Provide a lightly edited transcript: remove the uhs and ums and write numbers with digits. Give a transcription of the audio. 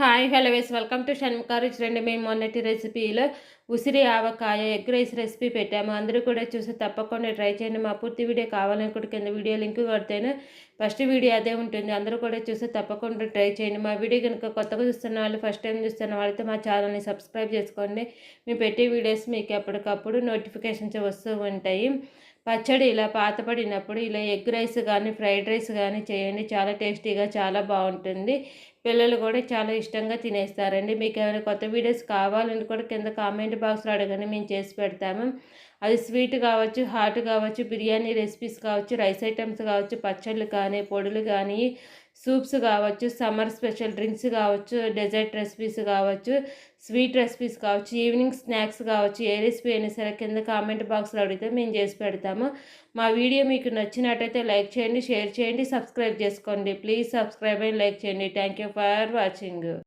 Hi hello welcome to Shanmukha రుచి రండి. మేము మొన్నటి రెసిపీలో ఉసిరి ఆవకాయ ఎగ్ రైస్ రెసిపీ పెట్టాము. అందరూ కూడా చూసి తప్పకుండా ట్రై చేయండి. మా పూర్తి వీడియో కావాలనుకుంటే కింద వీడియో లింక్ కొడితేనే ఫస్ట్ వీడియో అదే ఉంటుంది. అందరూ కూడా చూసి తప్పకుండా ట్రై చేయండి. మా వీడియో కనుక కొత్తగా చూస్తున్న వాళ్ళు, ఫస్ట్ టైం చూస్తున్న వాళ్ళైతే మా ఛానల్ని సబ్స్క్రైబ్ చేసుకోండి. మేము పెట్టే వీడియోస్ మీకు ఎప్పటికప్పుడు నోటిఫికేషన్స్ వస్తూ ఉంటాయి. పచ్చడి ఇలా పాతపడినప్పుడు ఇలా ఎగ్ రైస్ కానీ ఫ్రైడ్ రైస్ కానీ చేయండి. చాలా టేస్టీగా చాలా బాగుంటుంది. పిల్లలు కూడా చాలా ఇష్టంగా తినేస్తారండి. మీకు ఏమైనా కొత్త వీడియోస్ కావాలని కూడా కింద కామెంట్ బాక్స్లో అడగండి, మేము చేసి పెడతాము. అది స్వీట్ కావచ్చు, హాట్ కావచ్చు, బిర్యానీ రెసిపీస్ కావచ్చు, రైస్ ఐటమ్స్ కావచ్చు, పచ్చళ్ళు కానీ, పొడులు కానీ, సూప్స్ కావచ్చు, సమ్మర్ స్పెషల్ డ్రింక్స్ కావచ్చు, డెజర్ట్ రెసిపీస్ కావచ్చు, స్వీట్ రెసిపీస్ కావచ్చు, ఈవినింగ్ స్నాక్స్ కావచ్చు, ఏ రెసిపీ అయినా సరే కింద కామెంట్ బాక్స్లో అడిగితే మేము చేసి పెడతాము. మా వీడియో మీకు నచ్చినట్టయితే లైక్ చేయండి, షేర్ చేయండి, సబ్స్క్రైబ్ చేసుకోండి. ప్లీజ్ సబ్స్క్రైబ్ అండ్ లైక్ చేయండి. Thank you for watching.